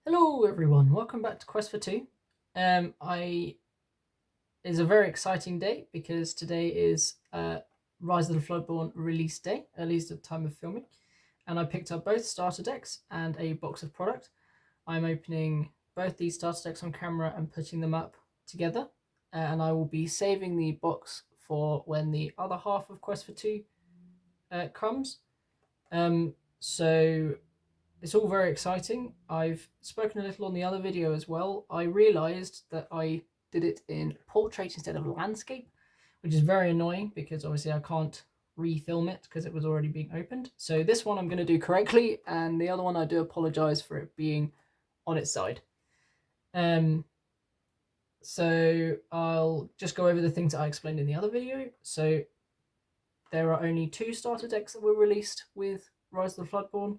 Hello everyone, welcome back to Quest for Two. It's a very exciting day because today is Rise of the Floodborn release day, at least at the time of filming, and I picked up both starter decks and a box of product. I'm opening both these starter decks on camera and putting them up together, and I will be saving the box for when the other half of Quest for Two comes. So it's all very exciting. I've spoken a little on the other video as well. I realised that I did it in portrait instead of landscape, which is very annoying because obviously I can't refilm it because it was already being opened. So this one I'm going to do correctly, and the other one I do apologise for it being on its side. So I'll just go over the things that I explained in the other video. So there are only two starter decks that were released with Rise of the Floodborn,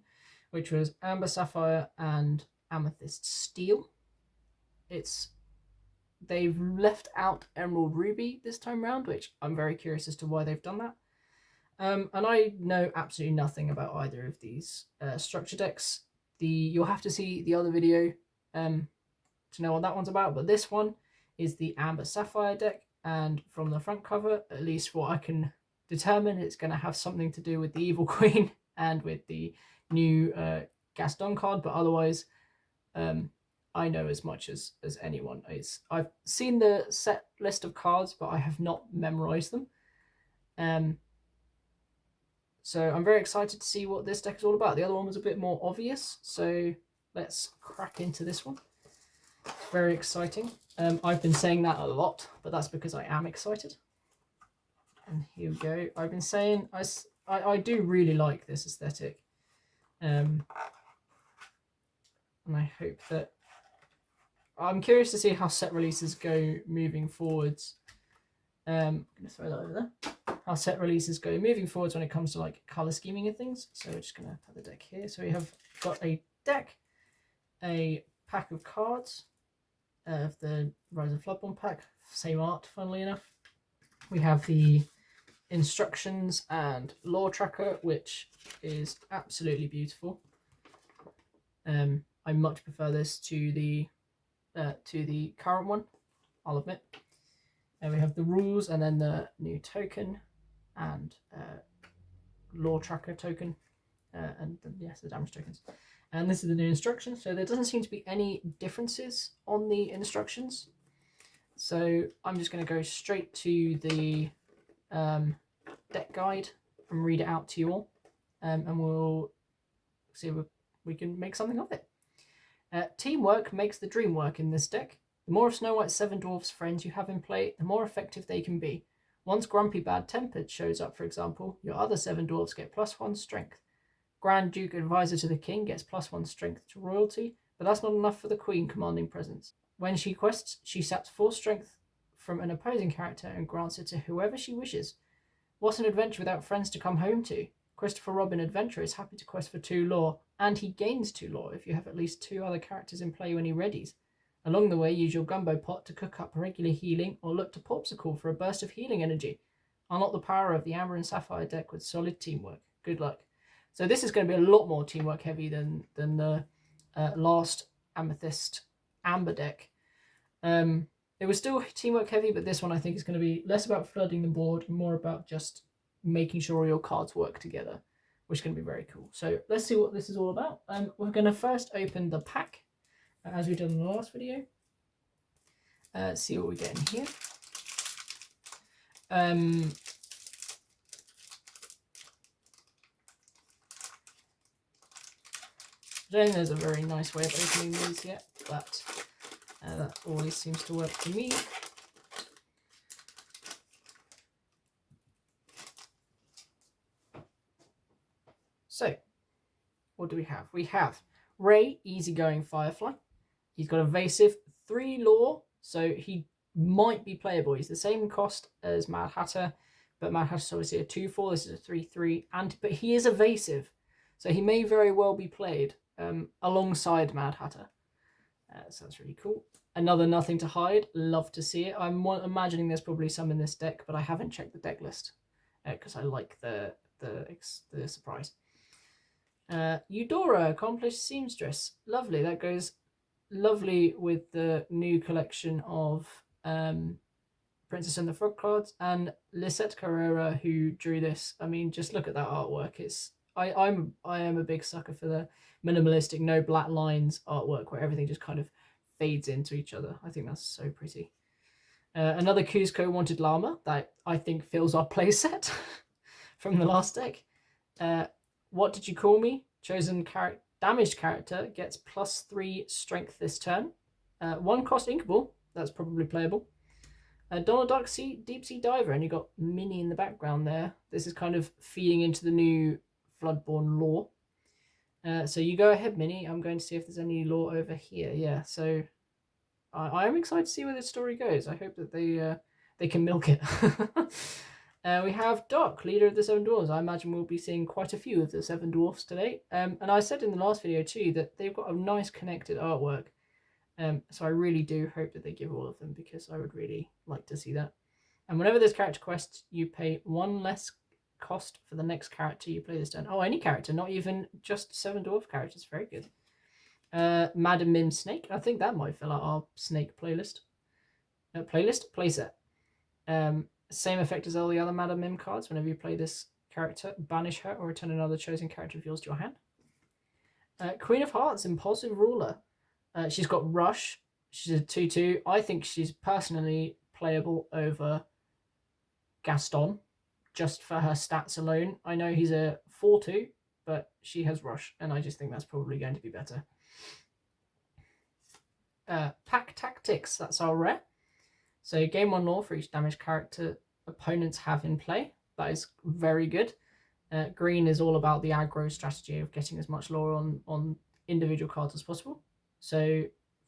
which was Amber-Sapphire and Amethyst Steel. They've left out Emerald Ruby this time round, which I'm very curious as to why they've done that. And I know absolutely nothing about either of these structure decks. You'll have to see the other video to know what that one's about, but this one is the Amber-Sapphire deck, and from the front cover, at least what I can determine, it's going to have something to do with the Evil Queen and with the new Gaston card, but otherwise I know as much as anyone is. I've seen the set list of cards, but I have not memorized them. So I'm very excited to see what this deck is all about. The other one was a bit more obvious, so let's crack into this one. It's very exciting. I've been saying that a lot, but that's because I am excited. And here we go. I've been saying I do really like this aesthetic. And I hope that I'm curious to see how set releases go moving forwards. I'm gonna throw that over there. How set releases go moving forwards when it comes to like color scheming and things. So we're just gonna put the deck here. So we have got a deck, a pack of cards of the Rise of Floodborn pack, same art, funnily enough. We have the instructions and lore tracker, which is absolutely beautiful. I much prefer this to the current one, I'll admit. And we have the rules, and then the new token and lore tracker token, and yes, the damage tokens. And this is the new instructions. So there doesn't seem to be any differences on the instructions. So I'm just going to go straight to the deck guide and read it out to you all, and we'll see if we can make something of it. Teamwork makes the dream work in this deck. The more of Snow White's 7 dwarfs friends you have in play, the more effective they can be. Once Grumpy Bad-Tempered shows up, for example, your other 7 dwarfs get +1 strength. Grand Duke Advisor to the King gets +1 strength to royalty, but that's not enough for the Queen commanding presence. When she quests, she saps 4 strength from an opposing character and grants it to whoever she wishes. What an adventure without friends to come home to. Christopher Robin Adventurer is happy to quest for 2 lore, and he gains 2 lore if you have at least 2 other characters in play when he readies. Along the way, use your gumbo pot to cook up regular healing, or look to Popsicle for a burst of healing energy. Unlock the power of the Amber and Sapphire deck with solid teamwork. Good luck. So this is going to be a lot more teamwork heavy than the last Amethyst Amber deck. It was still teamwork heavy, but this one I think is going to be less about flooding the board and more about just making sure all your cards work together, which is going to be very cool. So let's see what this is all about. We're going to first open the pack, as we did in the last video. See what we get in here. I don't think there's a very nice way of opening these yet, but that always seems to work for me. So, what do we have? We have Ray, Easygoing Firefly. He's got Evasive, 3 lore, so he might be playable. He's the same cost as Mad Hatter, but Mad Hatter's obviously a 2/4. This is a 3/3, but he is evasive, so he may very well be played alongside Mad Hatter. So that's really cool. Another Nothing to Hide. Love to see it. I'm imagining there's probably some in this deck, but I haven't checked the deck list because I like the surprise. Eudora, Accomplished Seamstress. Lovely. That goes lovely with the new collection of Princess and the Frog cards, and Lisette Carrera, who drew this. I mean, just look at that artwork. I am a big sucker for the minimalistic, no black lines artwork where everything just kind of fades into each other. I think that's so pretty. Another Kuzco Wanted Llama that I think fills our playset from the last deck. What Did You Call Me? Chosen damaged character gets +3 strength this turn. 1 cost inkable, that's probably playable. Donald Duck Deep Sea Diver, and you got Minnie in the background there. This is kind of feeding into the new Floodborn lore. So you go ahead, Minnie. I'm going to see if there's any lore over here. Yeah, so I am excited to see where this story goes. I hope that they can milk it. We have Doc, leader of the Seven Dwarfs. I imagine we'll be seeing quite a few of the Seven Dwarfs today. And I said in the last video too that they've got a nice connected artwork. So I really do hope that they give all of them, because I would really like to see that. And whenever there's character quests, you pay 1 less cost for the next character you play this turn. Oh, any character, not even just Seven Dwarf characters. Very good. Madam Mim Snake. I think that might fill out our snake playlist. Playset. Same effect as all the other Madam Mim cards. Whenever you play this character, banish her or return another chosen character of yours to your hand. Queen of Hearts, Impulsive Ruler. She's got Rush. She's a 2/2. I think she's personally playable over Gaston, just for her stats alone. I know he's a 4/2, but she has Rush, and I just think that's probably going to be better. Pack Tactics, that's our rare. So gain 1 lore for each damaged character opponents have in play. That is very good. Green is all about the aggro strategy of getting as much lore on individual cards as possible. So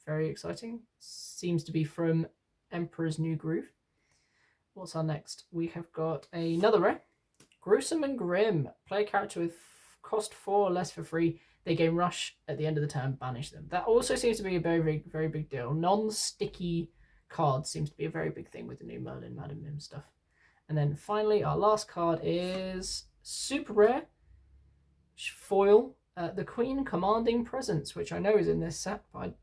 very exciting. Seems to be from Emperor's New Groove. What's our next? We have got another rare. Gruesome and Grim. Play a character with cost 4 or less for free. They gain Rush at the end of the turn, banish them. That also seems to be a very, very big deal. Non-sticky cards seems to be a very big thing with the new Merlin, Madam Mim stuff. And then finally, our last card is super rare. Foil. The Queen Commanding Presence, which I know is in this set. But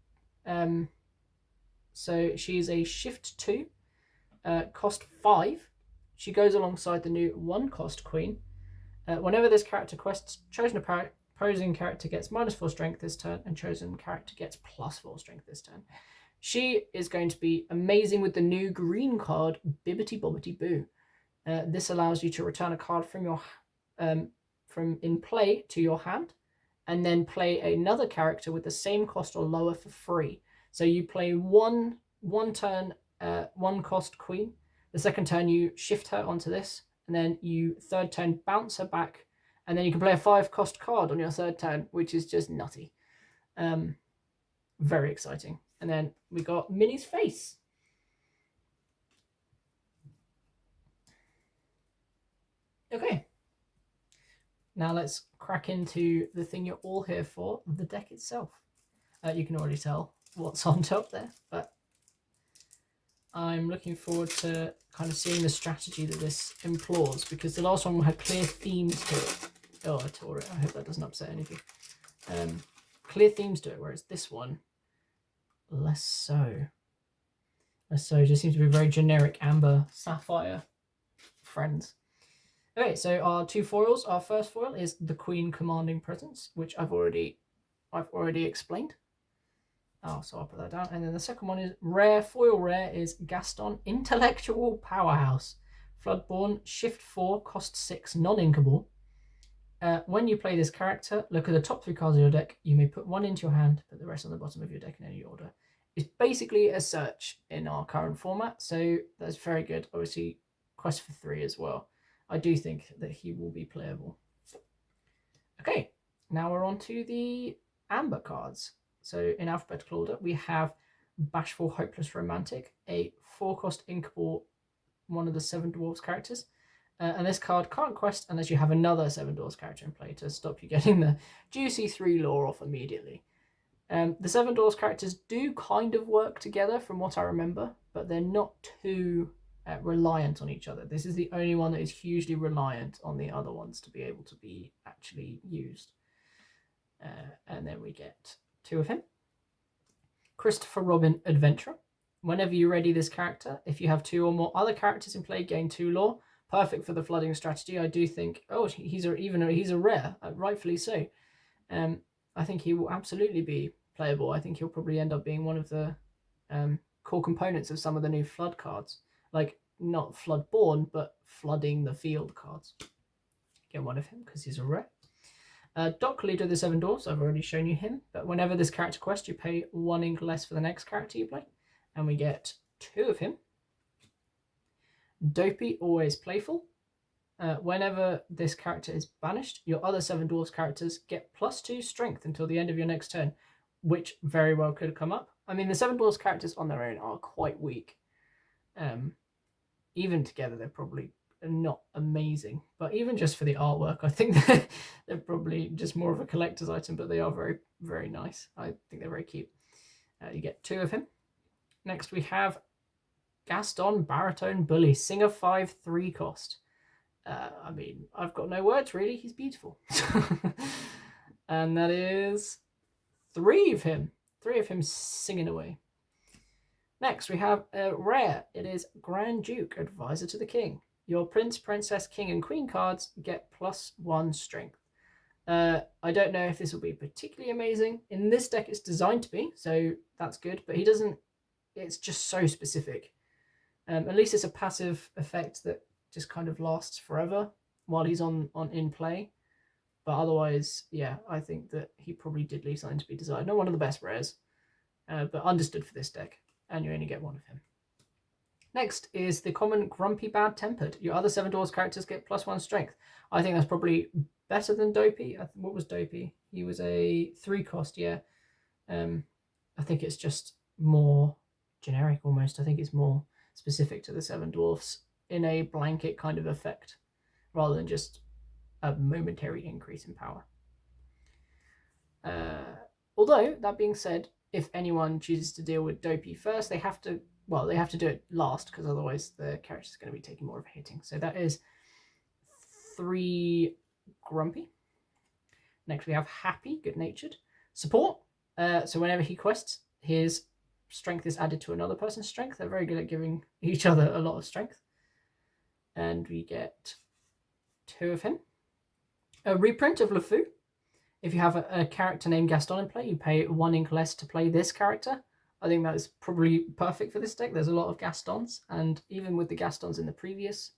so she's a shift 2, cost 5. She goes alongside the new 1 cost Queen. Whenever this character quests, chosen opposing character gets -4 strength this turn, and chosen character gets +4 strength this turn. She is going to be amazing with the new green card, Bibbity Bobbity Boo. This allows you to return a card from your from in play to your hand, and then play another character with the same cost or lower for free. So you play one turn, 1 cost Queen. The second turn you shift her onto this, and then you third turn bounce her back, and then you can play a 5 cost card on your third turn, which is just nutty. Very exciting. And then we got Minnie's face. Okay. Now let's crack into the thing you're all here for, the deck itself. You can already tell what's on top there, but I'm looking forward to kind of seeing the strategy that this implores, because the last one had clear themes to it. Oh, I tore it. I hope that doesn't upset anything. Clear themes to it, whereas this one, less so. Less so. It just seems to be very generic Amber-Sapphire friends. Okay, so our 2 foils. Our first foil is the Queen Commanding Presence, which I've already explained. Oh, so I'll put that down. And then the second one is rare. Foil rare is Gaston Intellectual Powerhouse. Floodborn, shift 4, cost 6, non-inkable. When you play this character, look at the top 3 cards of your deck. You may put 1 into your hand, put the rest on the bottom of your deck in any order. It's basically a search in our current format, so that's very good. Obviously, quest for 3 as well. I do think that he will be playable. Okay, now we're on to the Amber cards. So in alphabetical order, we have Bashful Hopeless Romantic, a 4-cost inkable, one of the Seven Dwarfs characters. And this card can't quest unless you have another Seven Dwarfs character in play to stop you getting the juicy 3 lore off immediately. The Seven Dwarfs characters do kind of work together from what I remember, but they're not too reliant on each other. This is the only one that is hugely reliant on the other ones to be able to be actually used. And then we get 2 of him. Christopher Robin Adventurer. Whenever you ready this character, if you have 2 or more other characters in play, gain 2 lore. Perfect for the flooding strategy. I do think, he's a rare, rightfully so. I think he will absolutely be playable. I think he'll probably end up being one of the core components of some of the new flood cards. Like, not Floodborn, but flooding the field cards. Get one of him because he's a rare. Doc, leader of the 7 Dwarfs, I've already shown you him, but whenever this character quests, you pay 1 ink less for the next character you play, and we get 2 of him. Dopey, always playful. Whenever this character is banished, your other 7 Dwarfs characters get +2 strength until the end of your next turn, which very well could come up. I mean, the 7 Dwarfs characters on their own are quite weak. Even together, they're probably not amazing, but even just for the artwork, I think they're probably just more of a collector's item, but they are very, very nice. I think they're very cute. You get 2 of him. Next we have Gaston Baritone Bully, Singer 5, 3 cost. I mean, I've got no words really, he's beautiful. And that is 3 of him singing away. Next we have a rare. It is Grand Duke, Advisor to the King. Your Prince, Princess, King, and Queen cards get +1 strength. I don't know if this will be particularly amazing. In this deck, it's designed to be, so that's good. But he doesn't. It's just so specific. At least it's a passive effect that just kind of lasts forever while he's in play. But otherwise, yeah, I think that he probably did leave something to be desired. Not one of the best rares, but understood for this deck. And you only get 1 of him. Next is the common Grumpy Bad Tempered. Your other 7 Dwarves characters get +1 strength. I think that's probably better than Dopey. What was Dopey? He was a 3 cost, yeah. I think it's just more generic almost. I think it's more specific to the 7 Dwarfs in a blanket kind of effect, rather than just a momentary increase in power. Although, that being said, if anyone chooses to deal with Dopey first, they have to do it last, because otherwise the character is going to be taking more of a hitting. So that is 3 Grumpy. Next we have Happy, Good-Natured. Support. So whenever he quests, his strength is added to another person's strength. They're very good at giving each other a lot of strength. And we get 2 of him. A reprint of LeFou. If you have a character named Gaston in play, you pay 1 ink less to play this character. I think that is probably perfect for this deck. There's a lot of Gastons, and even with the Gastons in the previous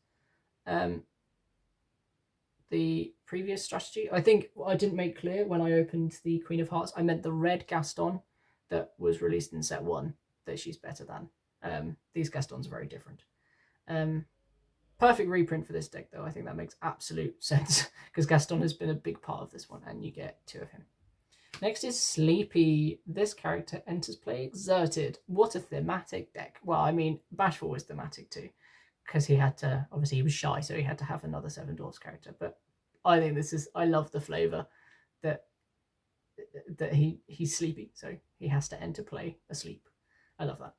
strategy, I think I didn't make clear when I opened the Queen of Hearts, I meant the red Gaston that was released in set 1, that she's better than. These Gastons are very different. Perfect reprint for this deck, though. I think that makes absolute sense, because Gaston has been a big part of this one, and you get 2 of him. Next is Sleepy. This character enters play exerted. What a thematic deck. Well, I mean, Bashful was thematic too, because he had to, obviously he was shy, so he had to have another 7 Dwarfs character. But I think I love the flavour that he's sleepy, so he has to enter play asleep. I love that.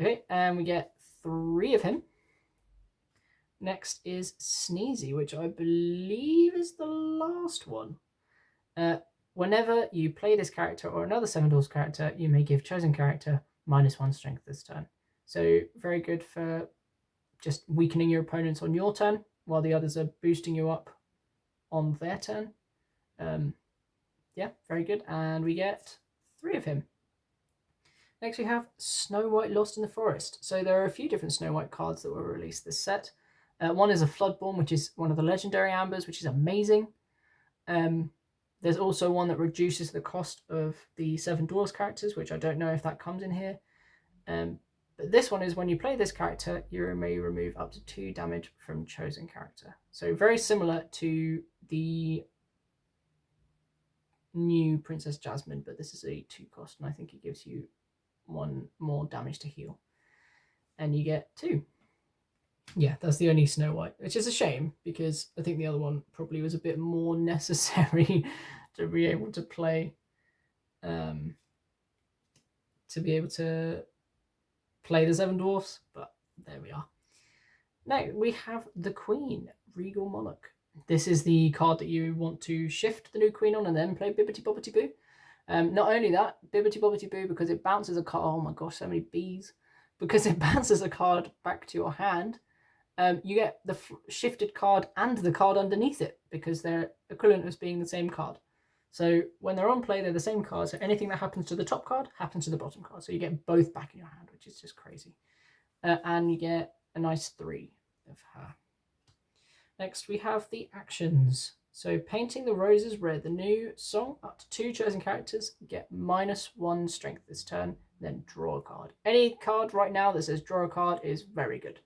Okay, and we get 3 of him. Next is Sneezy, which I believe is the last one. Whenever you play this character or another 7 Dwarfs character, you may give chosen character -1 strength this turn. So very good for just weakening your opponents on your turn, while the others are boosting you up on their turn. Yeah, very good. And we get 3 of him. Next we have Snow White Lost in the Forest. So there are a few different Snow White cards that were released this set. One is a Floodborn, which is one of the legendary ambers, which is amazing. There's also one that reduces the cost of the 7 Dwarves characters, which I don't know if that comes in here. But this one is when you play this character, you may remove up to 2 damage from chosen character. So very similar to the new Princess Jasmine, but this is a 2 cost, and I think it gives you 1 more damage to heal. And you get 2. Yeah, that's the only Snow White, which is a shame, because I think the other one probably was a bit more necessary to be able to play, the 7 Dwarfs, but there we are. Now we have the Queen, Regal Monarch. This is the card that you want to shift the new Queen on and then play Bibbity Bobbity Boo. Not only that, Bibbity Bobbity Boo, because it bounces a card. Oh my gosh, so many bees. Because it bounces a card back to your hand, you get the shifted card and the card underneath it because they're equivalent as being the same card. So when they're on play, they're the same card. So anything that happens to the top card happens to the bottom card. So you get both back in your hand, which is just crazy. And you get a nice 3 of her. Next, we have the actions. So painting the roses red, the new song, up to 2 chosen characters get -1 strength this turn, then draw a card. Any card right now that says draw a card is very good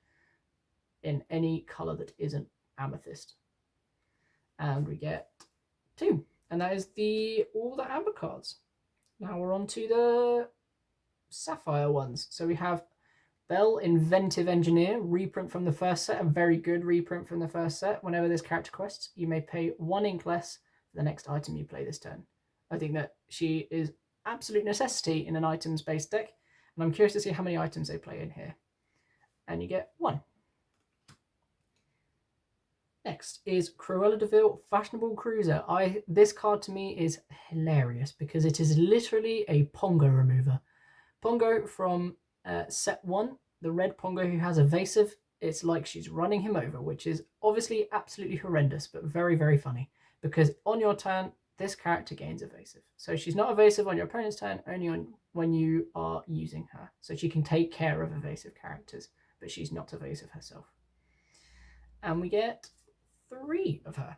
in any color that isn't amethyst. And we get 2. And that is all the amber cards. Now we're on to the sapphire ones. So we have Belle, Inventive Engineer, reprint from the first set, a very good reprint from the first set. Whenever this character quests, you may pay 1 ink less for the next item you play this turn. I think that she is absolute necessity in an items-based deck, and I'm curious to see how many items they play in here. And you get 1. Next is Cruella de Vil, Fashionable Cruiser. This card to me is hilarious because it is literally a Pongo remover. Pongo from set 1, the red Pongo who has evasive, it's like she's running him over, which is obviously absolutely horrendous, but very, very funny. Because on your turn, this character gains evasive. So she's not evasive on your opponent's turn, only on when you are using her. So she can take care of evasive characters, but she's not evasive herself. And we get 3 of her.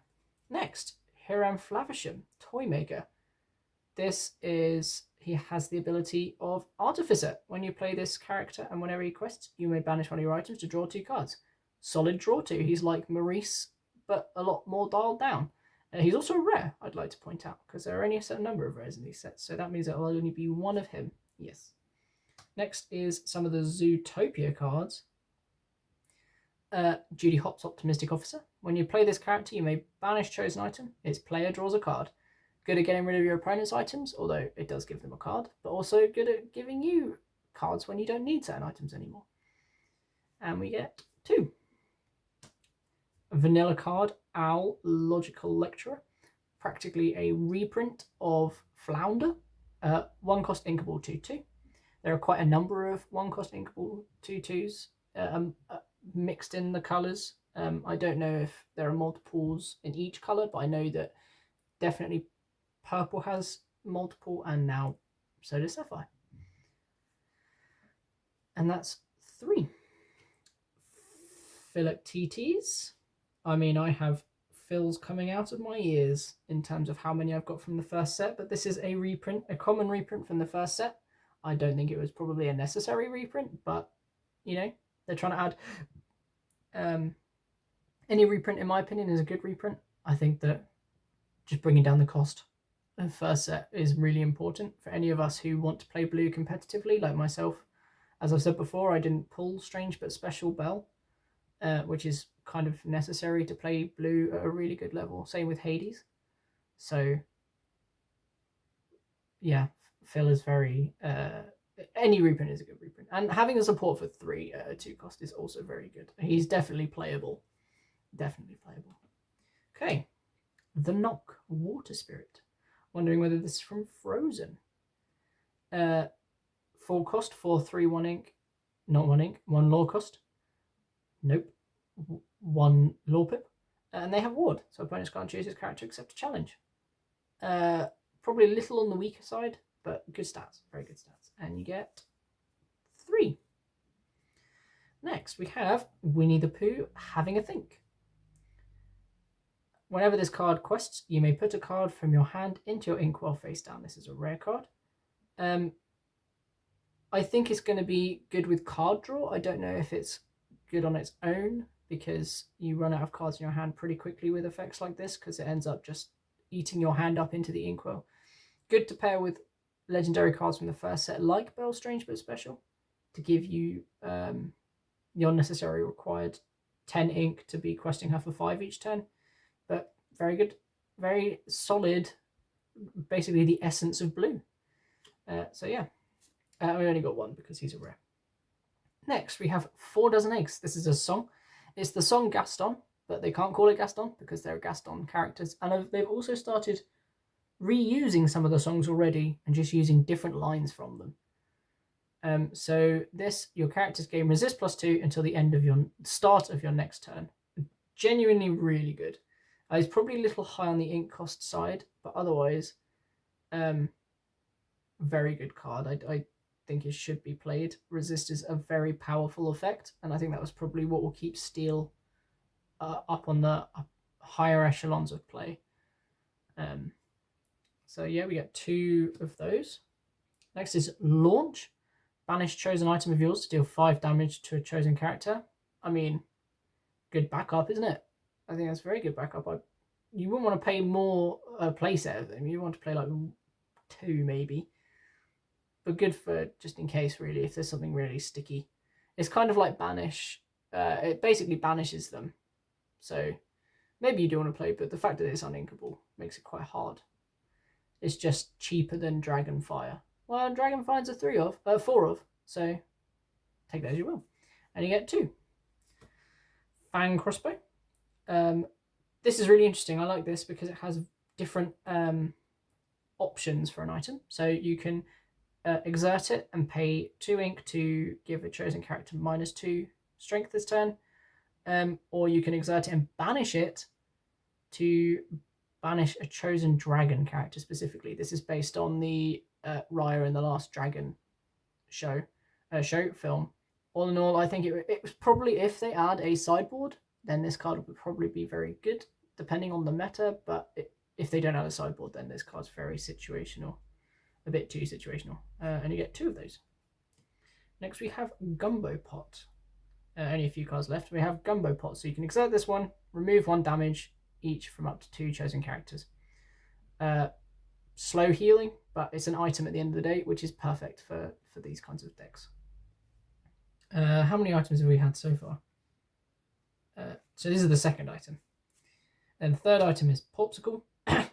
Next, Hiram Flavisham, Toymaker. He has the ability of Artificer. When you play this character and whenever he quests, you may banish one of your items to draw 2 cards. Solid draw 2. He's like Maurice, but a lot more dialed down. He's also rare, I'd like to point out, because there are only a certain number of rares in these sets, so that means there will only be 1 of him. Yes. Next is some of the Zootopia cards. Judy Hopps, Optimistic Officer. When you play this character, you may banish chosen item. Its player draws a card. Good at getting rid of your opponent's items, although it does give them a card, but also good at giving you cards when you don't need certain items anymore. And we get 2. A vanilla card, Owl, Logical Lecturer. Practically a reprint of Flounder. 1 cost inkable 2/2. There are quite a number of 1 cost inkable 2/2s mixed in the colours. I don't know if there are multiples in each colour, but I know that definitely purple has multiple, and now so does sapphire. And that's 3. Philoctetes. I mean, I have fills coming out of my ears in terms of how many I've got from the first set, but this is a reprint, a common reprint from the first set. I don't think it was probably a necessary reprint, but, you know, they're trying to add... any reprint, in my opinion, is a good reprint. I think that just bringing down the cost of first set is really important for any of us who want to play blue competitively, like myself. As I've said before, I didn't pull Strange but Special Belle, which is kind of necessary to play blue at a really good level. Same with Hades. So, yeah, Phil is very... any reprint is a good reprint. And having a support for 3 at a 2 cost is also very good. He's definitely playable. Definitely playable. Okay. The Knock, Water Spirit. Wondering whether this is from Frozen. 4 cost, 4, 3, 1 ink. Not 1 ink, 1 lore cost. Nope. 1 lore pip. And they have ward, so opponents can't choose his character except a challenge. Probably a little on the weaker side, but good stats. Very good stats. And you get 3. Next, we have Winnie the Pooh, Having a Think. Whenever this card quests, you may put a card from your hand into your inkwell face down. This is a rare card. I think it's going to be good with card draw. I don't know if it's good on its own, because you run out of cards in your hand pretty quickly with effects like this, because it ends up just eating your hand up into the inkwell. Good to pair with legendary cards from the first set, like Belle Strange but Special, to give you the unnecessary required 10 ink to be questing her for 5 each turn. But very good, very solid, basically the essence of blue. So yeah, we only got 1 because he's a rare. Next, we have 4 Dozen Eggs. This is a song. It's the song Gaston, but they can't call it Gaston because they're Gaston characters. And they've also started reusing some of the songs already and just using different lines from them. So your characters gain resist +2 until the end of your start of your next turn. Genuinely really good. It's probably a little high on the ink cost side, but otherwise, very good card. I think it should be played. Resist is a very powerful effect, and I think that was probably what will keep Steel up on the higher echelons of play. So yeah, we get 2 of those. Next is Launch. Banish chosen item of yours to deal 5 damage to a chosen character. I mean, good backup, isn't it? I think that's very good backup. You wouldn't want to pay more playset of them. You want to play like 2 maybe. But good for just in case, really, if there's something really sticky. It's kind of like Banish. It basically banishes them. So maybe you do want to play, but the fact that it's uninkable makes it quite hard. It's just cheaper than Dragonfire. Well, Dragonfire's a 4 of, so take that as you will. And you get 2. Fang Crossbow. This is really interesting. I like this because it has different options for an item. So you can exert it and pay 2 ink to give a chosen character -2 strength this turn. Or you can exert it and banish it to banish a chosen dragon character specifically. This is based on the Raya and the Last Dragon film. All in all, I think it was probably, if they add a sideboard, then this card would probably be very good, depending on the meta, but if they don't add a sideboard, then this card's very situational, a bit too situational, and you get 2 of those. Next we have Gumbo Pot. Only a few cards left. We have Gumbo Pot, so you can exert this one, remove 1 damage each from up to 2 chosen characters. Slow healing, but it's an item at the end of the day, which is perfect for these kinds of decks. How many items have we had so far? So this is the second item. And the third item is Popsicle,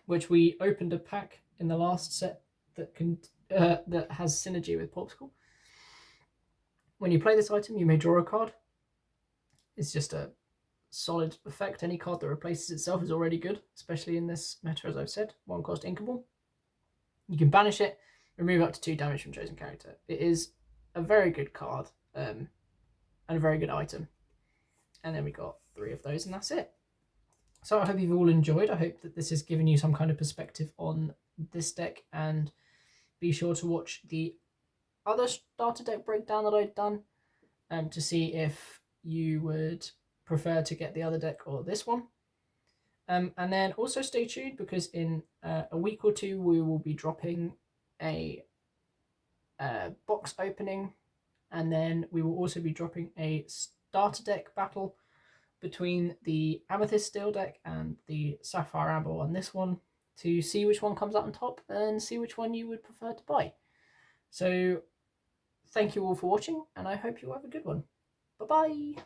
which we opened a pack in the last set that has synergy with Popsicle. When you play this item, you may draw a card. It's just a solid effect. Any card that replaces itself is already good, especially in this meta, as I've said. 1 cost inkable. You can banish it, remove up to 2 damage from chosen character. It is a very good card and a very good item. And then we got 3 of those, and that's it. So I hope you've all enjoyed. I hope that this has given you some kind of perspective on this deck, and be sure to watch the other starter deck breakdown that I've done to see if you would prefer to get the other deck or this one. And then also stay tuned, because in a week or 2 we will be dropping a box opening, and then we will also be dropping a starter deck battle between the Amethyst Steel deck and the Sapphire Amber on this one, to see which one comes out on top and see which one you would prefer to buy. So thank you all for watching, and I hope you have a good one. Bye bye.